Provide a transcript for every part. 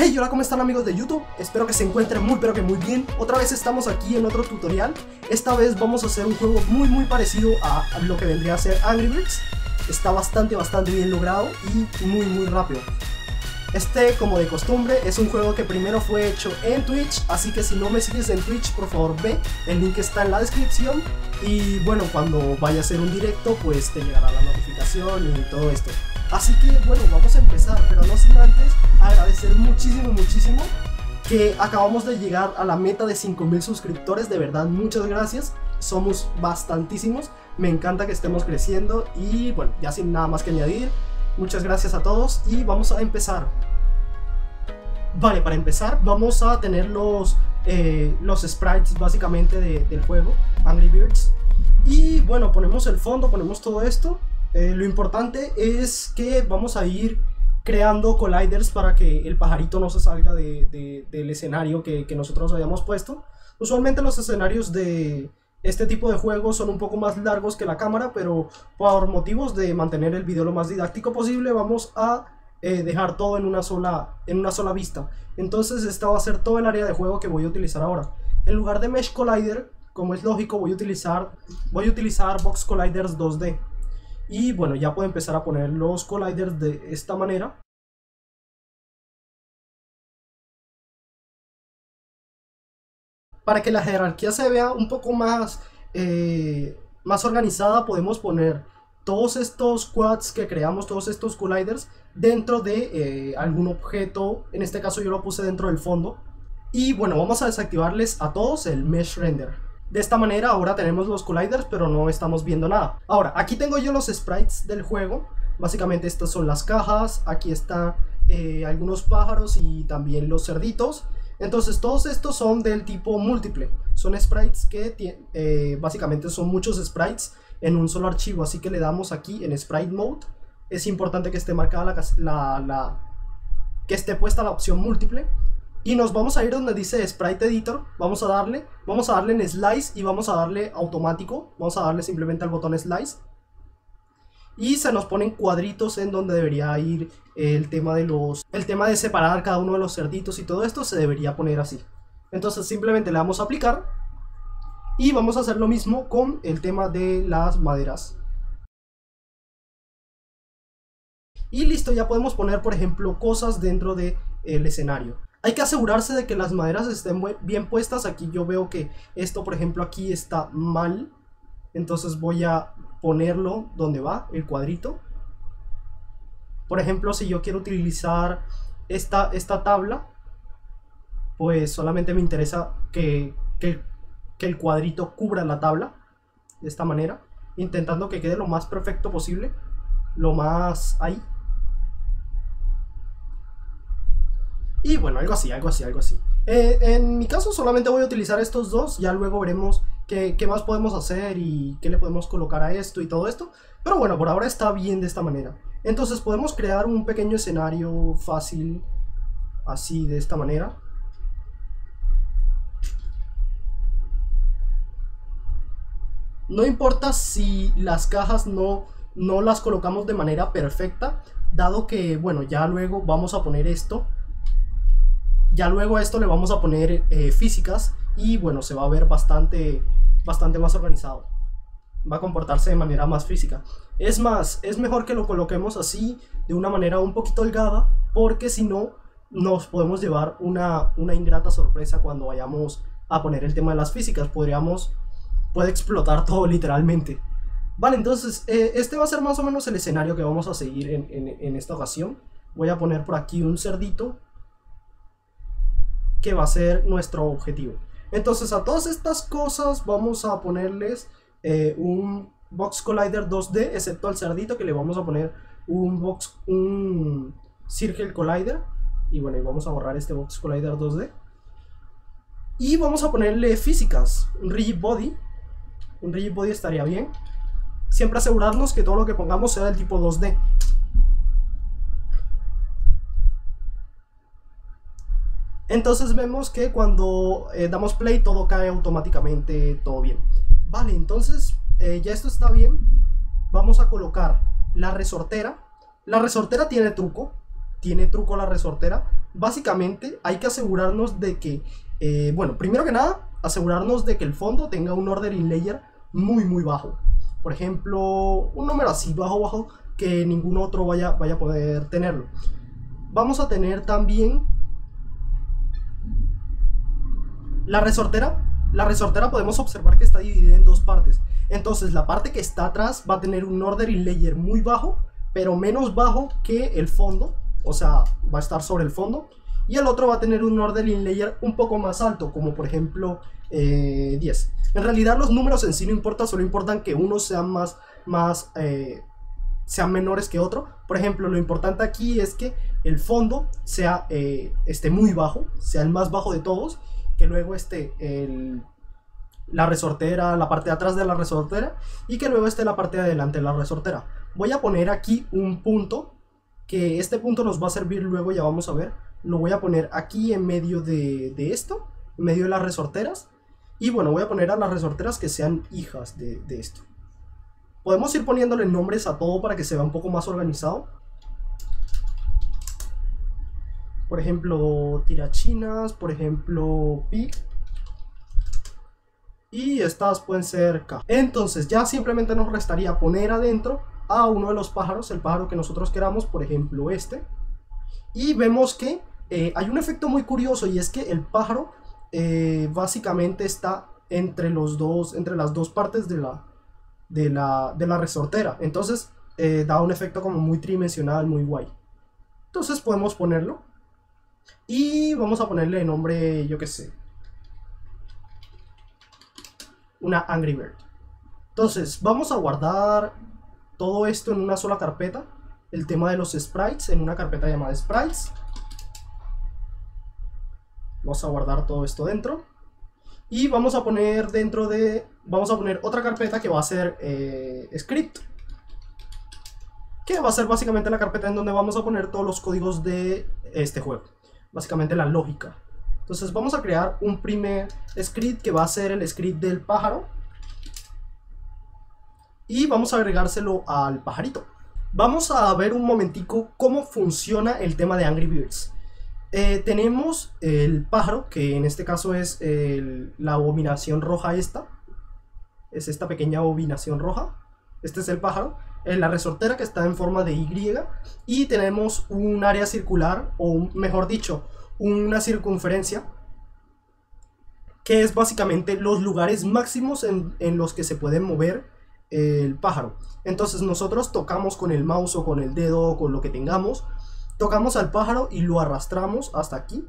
Hey, hola, ¿cómo están amigos de YouTube? Espero que se encuentren muy pero que muy bien. Otra vez estamos aquí en otro tutorial. Esta vez vamos a hacer un juego muy parecido a lo que vendría a ser Angry Birds. Está bastante bien logrado y muy rápido. Este, como de costumbre, es un juego que primero fue hecho en Twitch, así que si no me sigues en Twitch, por favor ve, el link está en la descripción. Y bueno, cuando vaya a hacer un directo, pues te llegará la notificación y todo esto. Así que bueno, vamos a empezar, pero no sin antes agradecer muchísimo que acabamos de llegar a la meta de 5000 suscriptores. De verdad, muchas gracias, somos bastantísimos, me encanta que estemos creciendo. Y bueno, ya sin nada más que añadir, muchas gracias a todos y vamos a empezar. Vale, para empezar vamos a tener los sprites básicamente del juego Angry Birds. Y bueno, ponemos el fondo, ponemos todo esto. Lo importante es que vamos a ir creando colliders para que el pajarito no se salga del escenario que nosotros habíamos puesto. Usualmente los escenarios de este tipo de juegos son un poco más largos que la cámara, pero por motivos de mantener el video lo más didáctico posible vamos a dejar todo en una sola vista. Entonces esta va a ser todo el área de juego que voy a utilizar ahora. En lugar de Mesh Collider, como es lógico, voy a utilizar Box Colliders 2D. Y bueno, ya puedo empezar a poner los colliders de esta manera. Para que la jerarquía se vea un poco más organizada, podemos poner todos estos quads que creamos, todos estos colliders, dentro de algún objeto. En este caso yo lo puse dentro del fondo. Y bueno, vamos a desactivarles a todos el Mesh Render. De esta manera ahora tenemos los colliders, pero no estamos viendo nada. Ahora, aquí tengo yo los sprites del juego. Básicamente estas son las cajas, aquí están algunos pájaros y también los cerditos. Entonces todos estos son del tipo múltiple. Son sprites que básicamente son muchos sprites en un solo archivo. Así que le damos aquí en Sprite Mode. Es importante que esté marcada que esté puesta la opción múltiple. Y nos vamos a ir donde dice Sprite Editor, vamos a darle en Slice y vamos a darle automático, vamos a darle simplemente al botón Slice. Y se nos ponen cuadritos en donde debería ir el tema de separar cada uno de los cerditos y todo esto se debería poner así. Entonces simplemente le damos a aplicar y vamos a hacer lo mismo con el tema de las maderas. Y listo, ya podemos poner por ejemplo cosas dentro del escenario. Hay que asegurarse de que las maderas estén bien puestas. Aquí yo veo que esto, por ejemplo, aquí está mal. Entonces voy a ponerlo donde va el cuadrito. Por ejemplo, si yo quiero utilizar esta tabla, pues solamente me interesa que el cuadrito cubra la tabla. De esta manera, intentando que quede lo más perfecto posible. Lo más ahí. Y bueno, algo así. En mi caso solamente voy a utilizar estos dos. Ya luego veremos qué más podemos hacer y qué le podemos colocar a esto y todo esto. Pero bueno, por ahora está bien de esta manera. Entonces podemos crear un pequeño escenario fácil, así de esta manera. No importa si las cajas no las colocamos de manera perfecta, dado que bueno, ya luego vamos a poner esto. Ya luego a esto le vamos a poner físicas y bueno, se va a ver bastante más organizado. Va a comportarse de manera más física. Es más, es mejor que lo coloquemos así, de una manera un poquito holgada, porque si no, nos podemos llevar una ingrata sorpresa cuando vayamos a poner el tema de las físicas. Puede explotar todo literalmente. Vale, entonces este va a ser más o menos el escenario que vamos a seguir en esta ocasión. Voy a poner por aquí un cerdito, que va a ser nuestro objetivo. Entonces a todas estas cosas vamos a ponerles un Box Collider 2D, excepto al cerdito, que le vamos a poner un Circle Collider. Y bueno, y vamos a borrar este Box Collider 2D. Y vamos a ponerle físicas, un Rigid Body. Un Rigid Body estaría bien. Siempre asegurarnos que todo lo que pongamos sea del tipo 2D. Entonces vemos que cuando damos play todo cae automáticamente, todo bien. Vale, entonces ya esto está bien. Vamos a colocar la resortera. La resortera tiene truco la resortera. básicamente hay que asegurarnos de que, bueno, primero que nada, asegurarnos de que el fondo tenga un ordering layer muy bajo. Por ejemplo, un número así bajo que ningún otro vaya a poder tenerlo. Vamos a tener también la resortera. La resortera podemos observar que está dividida en dos partes. Entonces la parte que está atrás va a tener un ordering layer muy bajo, pero menos bajo que el fondo, o sea, va a estar sobre el fondo. Y el otro va a tener un ordering layer un poco más alto, como por ejemplo 10. En realidad los números en sí no importan, solo importan que unos sean sean menores que otro. Por ejemplo, lo importante aquí es que el fondo sea esté muy bajo, sea el más bajo de todos, que luego esté la resortera, la parte de atrás de la resortera, y que luego esté la parte de adelante de la resortera. Voy a poner aquí un punto, que este punto nos va a servir luego, ya vamos a ver. Lo voy a poner aquí en medio de esto, en medio de las resorteras. Y bueno, voy a poner a las resorteras que sean hijas de esto. Podemos ir poniéndole nombres a todo para que se vea un poco más organizado. Por ejemplo, tirachinas, por ejemplo, pig. Y estas pueden ser K. Entonces ya simplemente nos restaría poner adentro a uno de los pájaros, el pájaro que nosotros queramos, por ejemplo este. Y vemos que hay un efecto muy curioso, y es que el pájaro básicamente está entre las dos partes de la resortera. Entonces da un efecto como muy tridimensional, muy guay. Entonces podemos ponerlo. Y vamos a ponerle nombre, yo que sé, una Angry Bird. Entonces vamos a guardar todo esto en una sola carpeta. El tema de los sprites en una carpeta llamada sprites. Vamos a guardar todo esto dentro. Y vamos a poner vamos a poner otra carpeta que va a ser script, que va a ser básicamente la carpeta en donde vamos a poner todos los códigos de este juego, básicamente la lógica. Entonces vamos a crear un primer script que va a ser el script del pájaro, y vamos a agregárselo al pajarito. Vamos a ver un momentico cómo funciona el tema de Angry Birds. Tenemos el pájaro, que en este caso es la abominación roja esta. Es esta pequeña abominación roja. Este es el pájaro. La resortera, que está en forma de Y. Y tenemos un área circular, o mejor dicho, una circunferencia, que es básicamente los lugares máximos en los que se puede mover el pájaro. Entonces nosotros tocamos con el mouse o con el dedo o con lo que tengamos, tocamos al pájaro y lo arrastramos hasta aquí.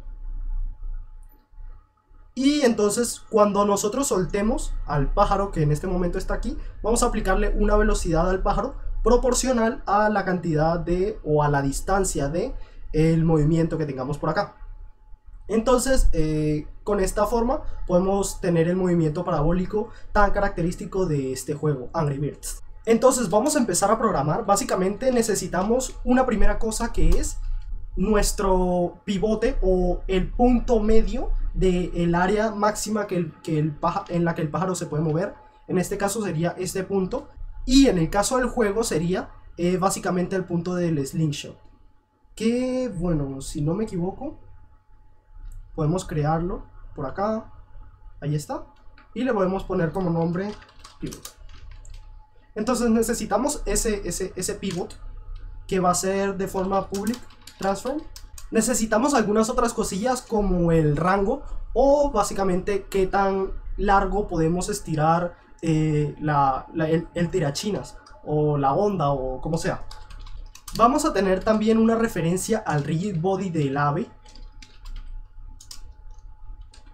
Y entonces cuando nosotros soltemos al pájaro, que en este momento está aquí, vamos a aplicarle una velocidad al pájaro proporcional a la cantidad o a la distancia de el movimiento que tengamos por acá. Entonces con esta forma podemos tener el movimiento parabólico tan característico de este juego, Angry Birds. Entonces vamos a empezar a programar. Básicamente necesitamos una primera cosa, que es nuestro pivote o el punto medio del área máxima en la que el pájaro se puede mover. En este caso sería este punto, y en el caso del juego sería básicamente el punto del slingshot, que bueno, si no me equivoco podemos crearlo por acá. Ahí está. Y le podemos poner como nombre pivot. Entonces necesitamos ese pivot, que va a ser de forma public transform. Necesitamos algunas otras cosillas como el rango, o básicamente qué tan largo podemos estirar el tirachinas o la onda, o como sea. Vamos a tener también una referencia al rigid body del ave.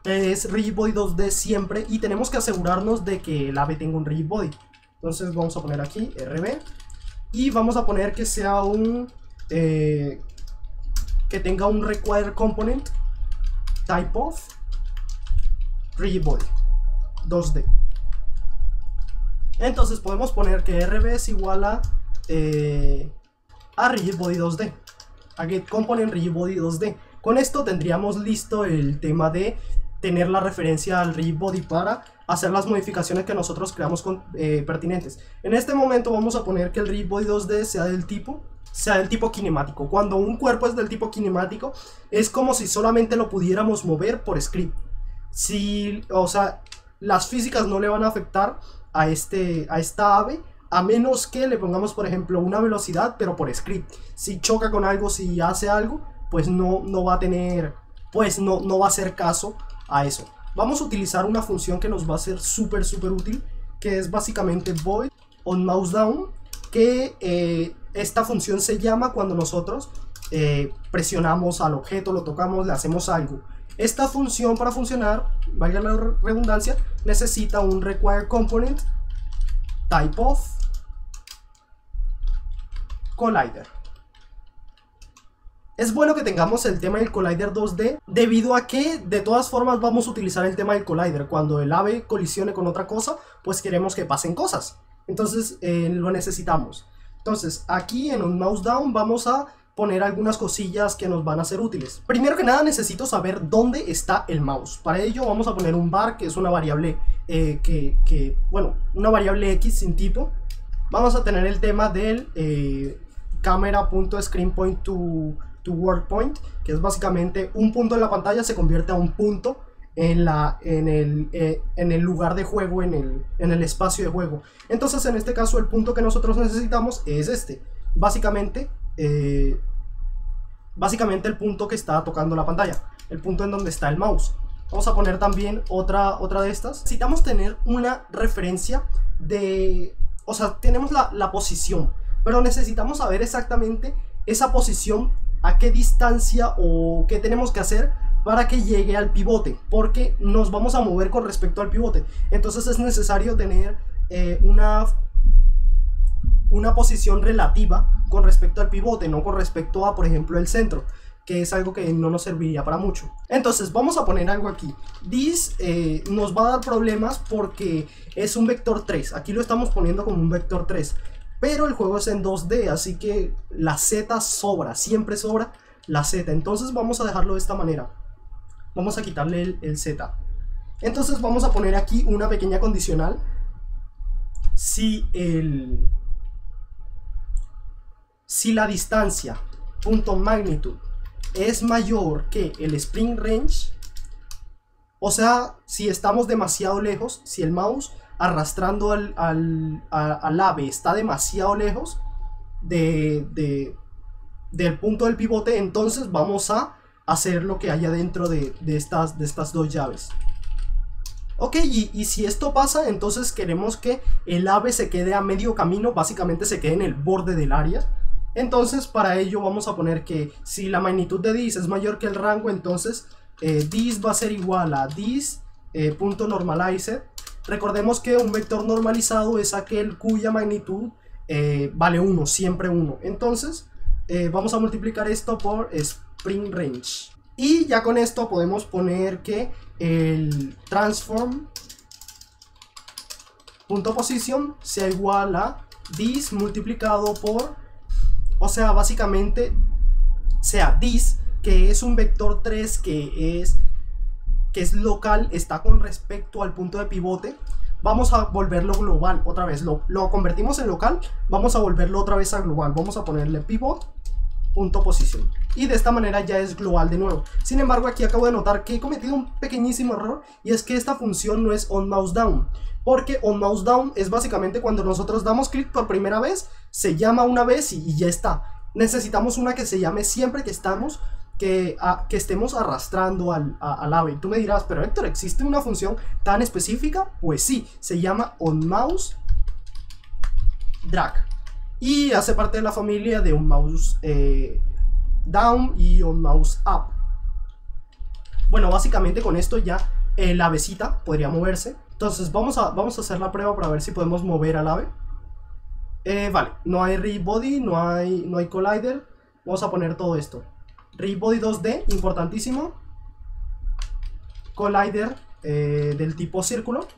Es rigid body 2D siempre, y tenemos que asegurarnos de que el ave tenga un rigid body. Entonces vamos a poner aquí RB, y vamos a poner que sea que tenga un require component type of rigid body 2D. Entonces podemos poner que RB es igual a rigid body 2D, a get component rigid body 2D. Con esto tendríamos listo el tema de tener la referencia al rigid body para hacer las modificaciones que nosotros creamos pertinentes. En este momento vamos a poner que el rigid body 2D sea del tipo sea del tipo cinemático. Cuando un cuerpo es del tipo cinemático, es como si solamente lo pudiéramos mover por script. Si, o sea, las físicas no le van a afectar a esta ave, a menos que le pongamos, por ejemplo, una velocidad, pero por script. Si choca con algo, si hace algo, pues no va a tener, pues no va a hacer caso a eso. Vamos a utilizar una función que nos va a ser súper útil, que es básicamente void on mouse down, que esta función se llama cuando nosotros presionamos al objeto, lo tocamos, le hacemos algo. Esta función, para funcionar, valga la redundancia, necesita un require component type of collider. Es bueno que tengamos el tema del collider 2D, debido a que de todas formas vamos a utilizar el tema del collider. Cuando el ave colisione con otra cosa, pues queremos que pasen cosas. Entonces lo necesitamos. Entonces aquí en un mouse down vamos a poner algunas cosillas que nos van a ser útiles. Primero que nada necesito saber dónde está el mouse. Para ello vamos a poner un var, que es una variable bueno, una variable X sin tipo. Vamos a tener el tema del camera.screenPoint to word point, que es básicamente un punto en la pantalla se convierte a un punto en el lugar de juego, en el espacio de juego. Entonces en este caso el punto que nosotros necesitamos es este, básicamente el punto que está tocando la pantalla, el punto en donde está el mouse. Vamos a poner también otra de estas. Necesitamos tener una referencia de, o sea, tenemos la posición, pero necesitamos saber exactamente esa posición, a qué distancia o qué tenemos que hacer para que llegue al pivote, porque nos vamos a mover con respecto al pivote. Entonces es necesario tener una posición relativa con respecto al pivote, no con respecto a, por ejemplo, el centro, que es algo que no nos serviría para mucho. Entonces vamos a poner algo aquí. This nos va a dar problemas porque es un vector 3. Aquí lo estamos poniendo como un vector 3. Pero el juego es en 2D, así que la Z sobra, siempre sobra la Z. Entonces vamos a dejarlo de esta manera. Vamos a quitarle el Z. Entonces vamos a poner aquí una pequeña condicional. Si la distancia punto magnitud es mayor que el spring range, o sea, si estamos demasiado lejos, si el mouse arrastrando al ave está demasiado lejos del punto del pivote, entonces vamos a hacer lo que haya dentro de estas dos llaves. Ok, y si esto pasa, entonces queremos que el ave se quede a medio camino, básicamente se quede en el borde del área. Entonces para ello vamos a poner que si la magnitud de this es mayor que el rango, entonces this va a ser igual a this.normalized. Recordemos que un vector normalizado es aquel cuya magnitud vale 1, siempre 1. Entonces vamos a multiplicar esto por spring range. Y ya con esto podemos poner que el transform.position sea igual a this multiplicado por, o sea, básicamente sea this, que es un vector 3 que es local, está con respecto al punto de pivote. Vamos a volverlo global otra vez, lo convertimos en local, vamos a volverlo otra vez a global, vamos a ponerle pivot.position y de esta manera ya es global de nuevo. Sin embargo, aquí acabo de notar que he cometido un pequeñísimo error, y es que esta función no es onMouseDown, porque onMouseDown es básicamente cuando nosotros damos clic por primera vez, se llama una vez y ya está. Necesitamos una que se llame siempre que estemos arrastrando al ave. Y tú me dirás, pero Héctor, ¿existe una función tan específica? Pues sí, se llama onMouseDrag y hace parte de la familia de onMouseDown y onMouseUp. Bueno, básicamente con esto ya la avecita podría moverse. Entonces vamos a hacer la prueba para ver si podemos mover al ave. Vale, no hay ReadBody, no hay Collider. Vamos a poner todo esto. ReadBody 2D, importantísimo. Collider del tipo círculo.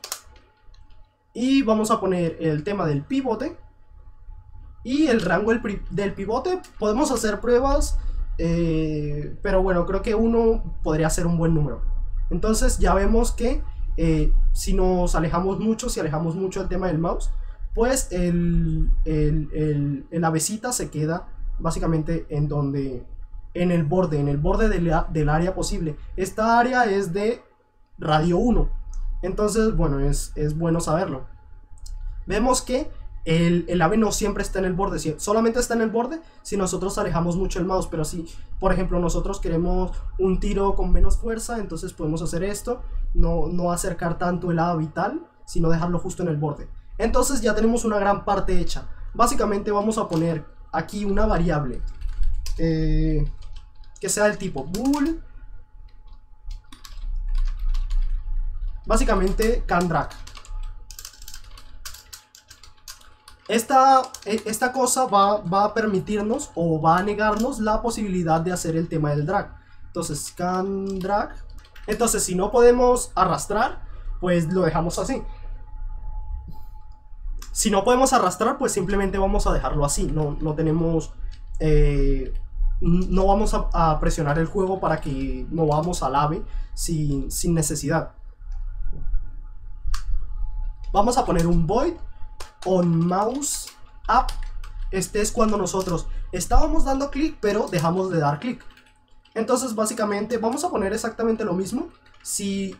Y vamos a poner el tema del pivote y el rango del pivote. Podemos hacer pruebas, pero bueno, creo que 1 podría ser un buen número. Entonces ya vemos que si nos alejamos mucho, el tema del mouse, pues el avecita se queda básicamente en el borde del área posible. Esta área es de radio 1, entonces bueno, es bueno saberlo. Vemos que el ave no siempre está en el borde, solamente está en el borde si nosotros alejamos mucho el mouse, pero si por ejemplo nosotros queremos un tiro con menos fuerza, entonces podemos hacer esto, no acercar tanto el ave vital, sino dejarlo justo en el borde. Entonces ya tenemos una gran parte hecha. Básicamente vamos a poner aquí una variable que sea del tipo bool, básicamente canDrag. Esta cosa va a permitirnos o va a negarnos la posibilidad de hacer el tema del drag. Entonces canDrag. Entonces si no podemos arrastrar, pues lo dejamos así. Si no podemos arrastrar, pues simplemente vamos a dejarlo así. No tenemos... no vamos a presionar el juego para que movamos al ave sin necesidad. Vamos a poner un void on mouse up. Este es cuando nosotros estábamos dando clic pero dejamos de dar clic. Entonces básicamente vamos a poner exactamente lo mismo. Si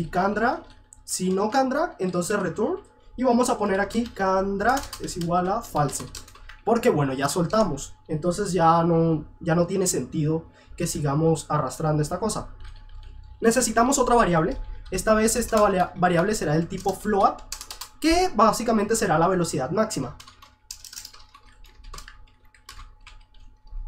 canDrag, si no canDrag, entonces return. Y vamos a poner aquí canDrag es igual a false, porque bueno, ya soltamos, entonces ya no tiene sentido que sigamos arrastrando esta cosa. Necesitamos otra variable. Esta vez esta variable será del tipo float, que básicamente será la velocidad máxima.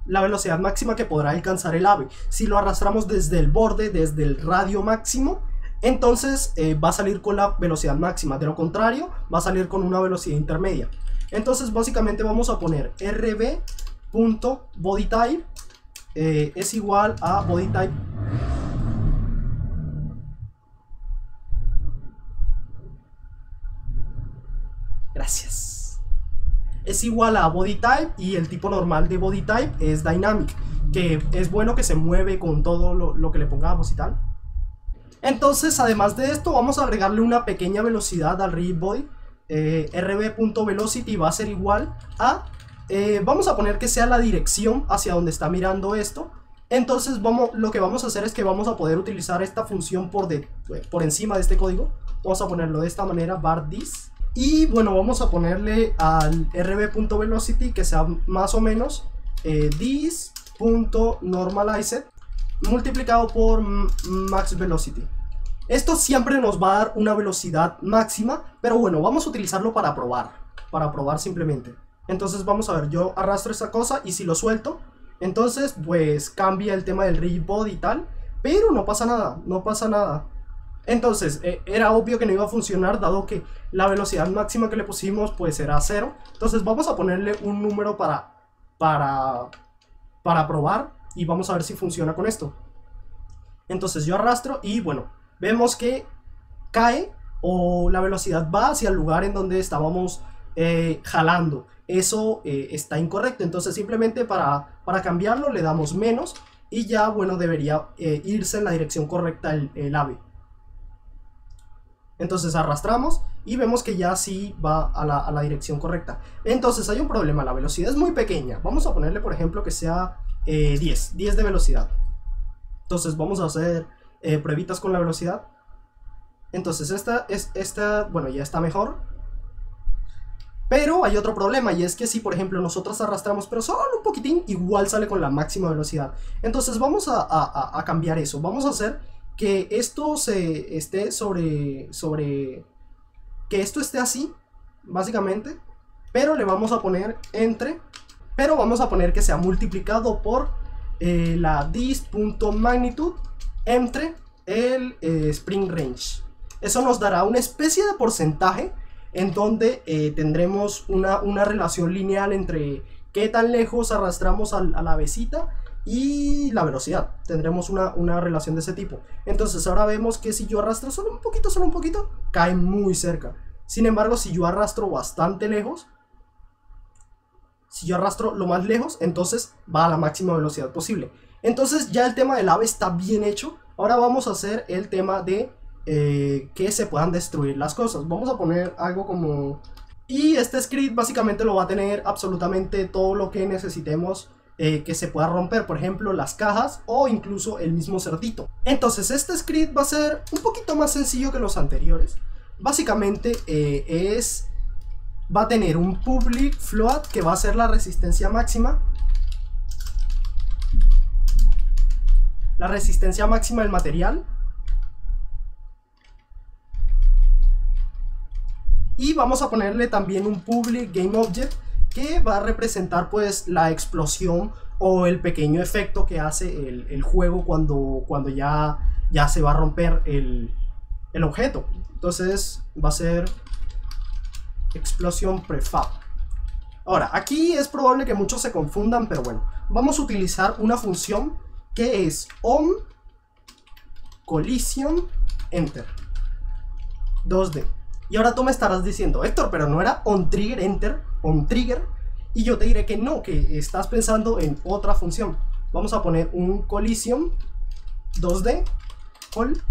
La velocidad máxima que podrá alcanzar el ave. Si lo arrastramos desde el borde, desde el radio máximo, entonces va a salir con la velocidad máxima. De lo contrario, va a salir con una velocidad intermedia. Entonces básicamente vamos a poner rb.bodyType es igual a bodyType. Gracias. Es igual a bodyType, y el tipo normal de bodyType es dynamic, que es bueno que se mueve con todo lo que le pongamos y tal. Entonces, además de esto, vamos a agregarle una pequeña velocidad al RigidBody. rb.velocity va a ser igual a... vamos a poner que sea la dirección hacia donde está mirando esto. Entonces lo que vamos a hacer es que vamos a poder utilizar esta función por encima de este código. Vamos a ponerlo de esta manera, var_this. Y bueno, vamos a ponerle al rb.velocity que sea más o menos this.normalized multiplicado por max velocity. Esto siempre nos va a dar una velocidad máxima, pero bueno, vamos a utilizarlo para probar simplemente. Entonces vamos a ver, yo arrastro esa cosa y si lo suelto, entonces pues cambia el tema del RigidBody y tal, pero no pasa nada. Entonces era obvio que no iba a funcionar, dado que la velocidad máxima que le pusimos pues era 0. Entonces vamos a ponerle un número para probar, y vamos a ver si funciona con esto. Entonces yo arrastro y bueno, vemos que cae, o la velocidad va hacia el lugar en donde estábamos jalando. Eso está incorrecto, entonces simplemente para cambiarlo le damos menos, y ya bueno, debería irse en la dirección correcta el ave. Entonces arrastramos y vemos que ya sí va a la dirección correcta. Entonces hay un problema, la velocidad es muy pequeña. Vamos a ponerle por ejemplo que sea 10 de velocidad. Entonces vamos a hacer pruebitas con la velocidad. Entonces esta, bueno, ya está mejor. Pero hay otro problema, y es que si por ejemplo nosotros arrastramos pero solo un poquitín, igual sale con la máxima velocidad. Entonces vamos a cambiar eso. Vamos a hacer que esto esté que esto esté así, básicamente. Pero le vamos a poner pero vamos a poner que sea multiplicado por la this.magnitude entre el spring range. Eso nos dará una especie de porcentaje en donde tendremos una relación lineal entre qué tan lejos arrastramos a la avecita y la velocidad. Tendremos una relación de ese tipo. Entonces ahora vemos que si yo arrastro solo un poquito, cae muy cerca. Sin embargo, si yo arrastro bastante lejos, si yo arrastro lo más lejos, entonces va a la máxima velocidad posible. Entonces ya el tema del ave está bien hecho. Ahora vamos a hacer el tema de que se puedan destruir las cosas. Vamos a poner algo como Y este script básicamente lo va a tener absolutamente todo lo que necesitemos que se pueda romper, por ejemplo las cajas o incluso el mismo cerdito. Entonces este script va a ser un poquito más sencillo que los anteriores. Básicamente va a tener un public float que va a ser la resistencia máxima. La resistencia máxima del material. Y vamos a ponerle también un public game object que va a representar pues la explosión o el pequeño efecto que hace el juego cuando ya se va a romper el objeto. Entonces va a ser explosión prefab. Ahora, aquí es probable que muchos se confundan, pero bueno, vamos a utilizar una función que es on collision enter 2D. Y ahora tú me estarás diciendo, Héctor, pero no era on trigger enter, on trigger. Y yo te diré que no, que estás pensando en otra función. Vamos a poner un collision 2D call.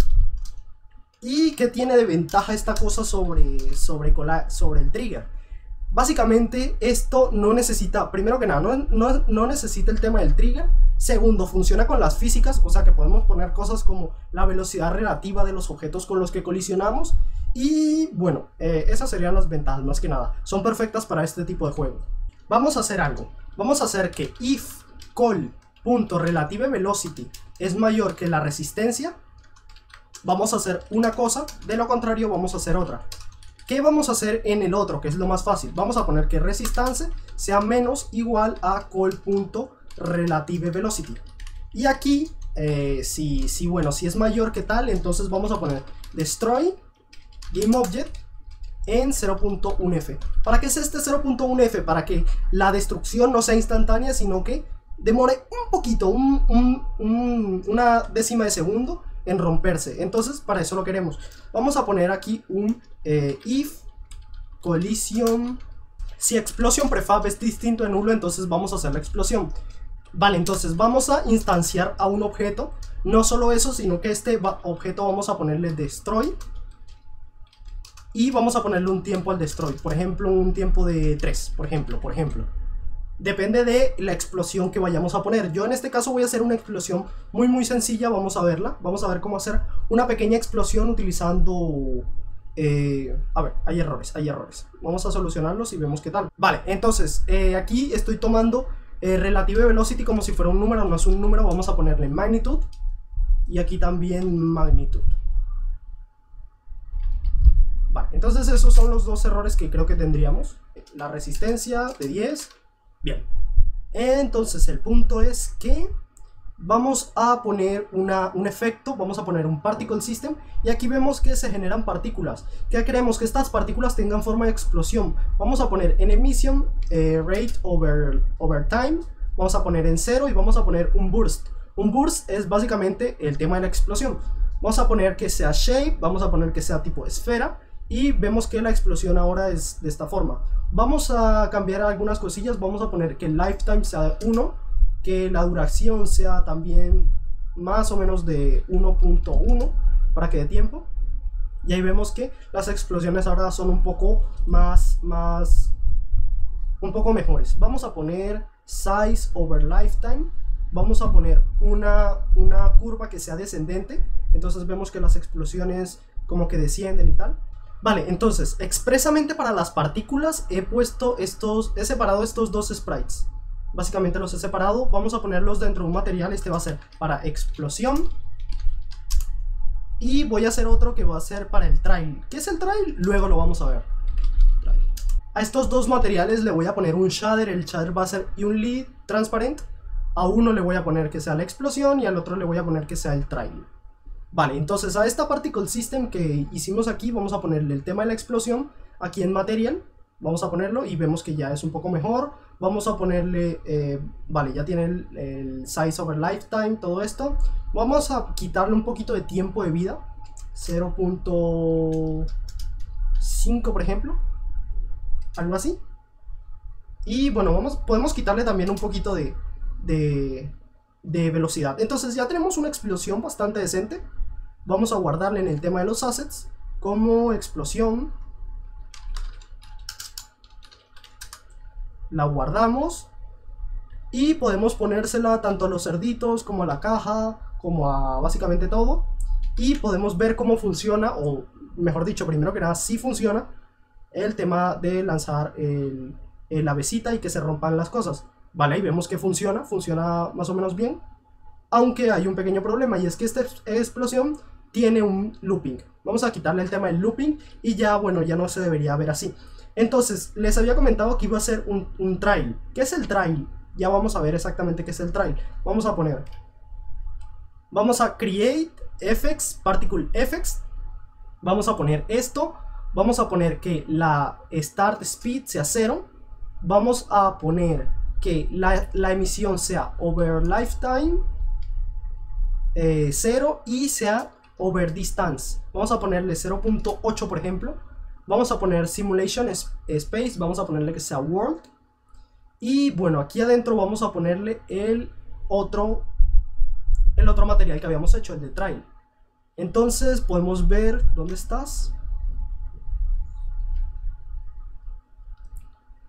¿Y qué tiene de ventaja esta cosa sobre el trigger? Básicamente esto no necesita, primero que nada, no necesita el tema del trigger. Segundo, funciona con las físicas, o sea que podemos poner cosas como la velocidad relativa de los objetos con los que colisionamos. Y bueno, esas serían las ventajas más que nada. Son perfectas para este tipo de juego. Vamos a hacer algo. Vamos a hacer que if call.relative velocity es mayor que la resistencia, vamos a hacer una cosa, de lo contrario vamos a hacer otra. ¿Qué vamos a hacer en el otro? Que es lo más fácil. Vamos a poner que resistance sea menos igual a call.relative velocity. Y aquí, si es mayor que tal, entonces vamos a poner destroy GameObject en 0.1f. ¿Para qué es este 0.1f? Para que la destrucción no sea instantánea, sino que demore un poquito, una décima de segundo en romperse. Entonces para eso lo queremos. Vamos a poner aquí un if collision. Si explosión prefab es distinto de nulo, entonces vamos a hacer la explosión. Vale, entonces vamos a instanciar a un objeto. No solo eso, sino que este objeto vamos a ponerle destroy. Y vamos a ponerle un tiempo al destroy. Por ejemplo, un tiempo de 3. Por ejemplo. Depende de la explosión que vayamos a poner. Yo en este caso voy a hacer una explosión muy sencilla. Vamos a verla. Vamos a ver cómo hacer una pequeña explosión utilizando... a ver, hay errores. Vamos a solucionarlos y vemos qué tal. Vale, entonces aquí estoy tomando relative velocity como si fuera un número. No es un número, vamos a ponerle magnitude. Y aquí también magnitude. Vale, entonces esos son los dos errores que creo que tendríamos. La resistencia de 10. Bien. Entonces el punto es que vamos a poner un efecto. Vamos a poner un particle system. Y aquí vemos que se generan partículas. ¿Qué queremos? Que estas partículas tengan forma de explosión. Vamos a poner en emission rate over time. Vamos a poner en 0 y vamos a poner un burst. Un burst es básicamente el tema de la explosión. Vamos a poner que sea shape. Vamos a poner que sea tipo esfera. Y vemos que la explosión ahora es de esta forma. Vamos a cambiar algunas cosillas. Vamos a poner que el lifetime sea de 1. Que la duración sea también más o menos de 1.1 para que dé tiempo. Y ahí vemos que las explosiones ahora son un poco un poco mejores. Vamos a poner size over lifetime. Vamos a poner una curva que sea descendente. Entonces vemos que las explosiones como que descienden y tal. Vale, entonces, expresamente para las partículas he separado estos dos sprites. Básicamente los he separado. Vamos a ponerlos dentro de un material. Este va a ser para explosión. Y voy a hacer otro que va a ser para el trail. ¿Qué es el trail? Luego lo vamos a ver. A estos dos materiales le voy a poner un shader. El shader va a ser un lead transparent. A uno le voy a poner que sea la explosión y al otro le voy a poner que sea el trail. Vale, entonces a esta particle system que hicimos aquí vamos a ponerle el tema de la explosión aquí en material. Vamos a ponerlo y vemos que ya es un poco mejor. Vamos a ponerle, vale, ya tiene el size over lifetime, todo esto. Vamos a quitarle un poquito de tiempo de vida, 0.5 por ejemplo, algo así. Y bueno, podemos quitarle también un poquito de velocidad. Entonces ya tenemos una explosión bastante decente. Vamos a guardarle en el tema de los assets como explosión. la guardamos y podemos ponérsela tanto a los cerditos como a la caja, como a básicamente todo, y podemos ver cómo funciona, o mejor dicho, primero que nada, si funciona el tema de lanzar la besita y que se rompan las cosas. Vale, ahí vemos que funciona más o menos bien, aunque hay un pequeño problema, y es que esta explosión tiene un looping. Vamos a quitarle el tema del looping y ya, bueno, ya no se debería ver así. Entonces, les había comentado que iba a ser un trail. ¿Qué es el trail? Ya vamos a ver exactamente qué es el trail. Vamos a create effects, particle effects. Vamos a poner esto. Vamos a poner que la start speed sea 0. Vamos a poner que la emisión sea over lifetime 0 y sea over distance. Vamos a ponerle 0.8 por ejemplo. Vamos a poner simulation space. Vamos a ponerle que sea world. Y bueno, aquí adentro vamos a ponerle el otro material que habíamos hecho, el de trail. Entonces podemos ver, ¿dónde estás?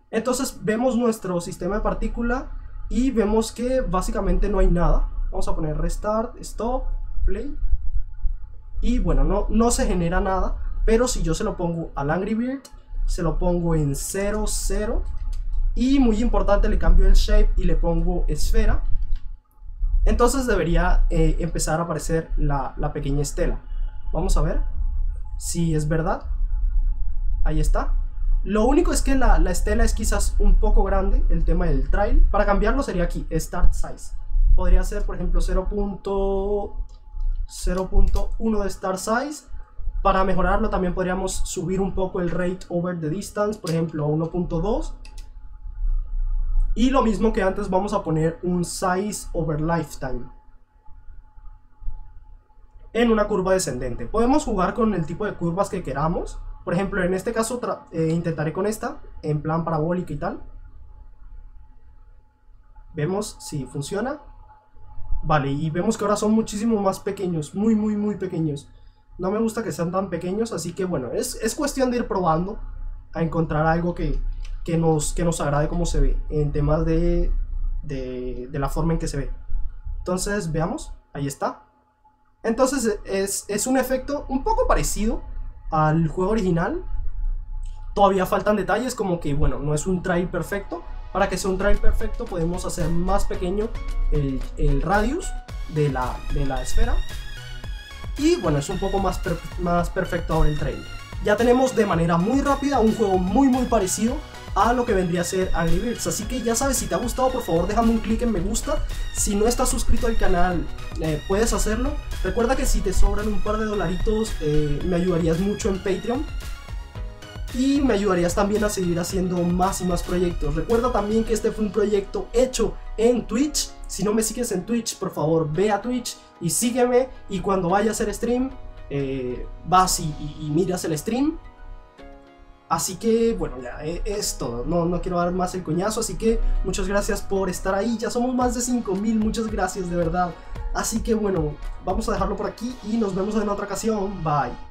Entonces vemos nuestro sistema de partícula y vemos que básicamente no hay nada. Vamos a poner restart, stop, play. Y bueno, no se genera nada, pero si yo se lo pongo al Angry Bird, se lo pongo en 0, 0. Y muy importante, le cambio el shape y le pongo esfera. Entonces debería empezar a aparecer la pequeña estela. Vamos a ver si es verdad. Ahí está. Lo único es que la estela es quizás un poco grande, el tema del trail. Para cambiarlo sería aquí, Start Size. Podría ser, por ejemplo, 0.1 de Start Size. Para mejorarlo también podríamos subir un poco el Rate Over the Distance, por ejemplo, a 1.2. Y lo mismo que antes, vamos a poner un Size Over Lifetime en una curva descendente. Podemos jugar con el tipo de curvas que queramos. Por ejemplo, en este caso intentaré con esta, en plan parabólica y tal. Vemos si funciona. Vale, y vemos que ahora son muchísimo más pequeños, muy pequeños. No me gusta que sean tan pequeños, así que bueno, es cuestión de ir probando a encontrar algo que nos agrade como se ve, en temas de la forma en que se ve. Entonces, veamos, ahí está. Entonces es un efecto un poco parecido al juego original. Todavía faltan detalles, como que bueno, no es un trail perfecto. Para que sea un trail perfecto podemos hacer más pequeño el radius de la esfera. Y bueno, es un poco más perfecto ahora el trail. Ya tenemos de manera muy rápida un juego muy parecido a lo que vendría a ser Angry Birds. Así que ya sabes, si te ha gustado, por favor déjame un clic en me gusta. Si no estás suscrito al canal, puedes hacerlo. Recuerda que si te sobran un par de dolaritos, me ayudarías mucho en Patreon. Y me ayudarías también a seguir haciendo más y más proyectos. Recuerda también que este fue un proyecto hecho en Twitch. Si no me sigues en Twitch, por favor ve a Twitch y sígueme. Y cuando vaya a hacer stream, vas y miras el stream. Así que bueno, ya es todo, no quiero dar más el coñazo, así que muchas gracias por estar ahí, ya somos más de 5000, muchas gracias de verdad. Así que bueno, vamos a dejarlo por aquí y nos vemos en otra ocasión, bye.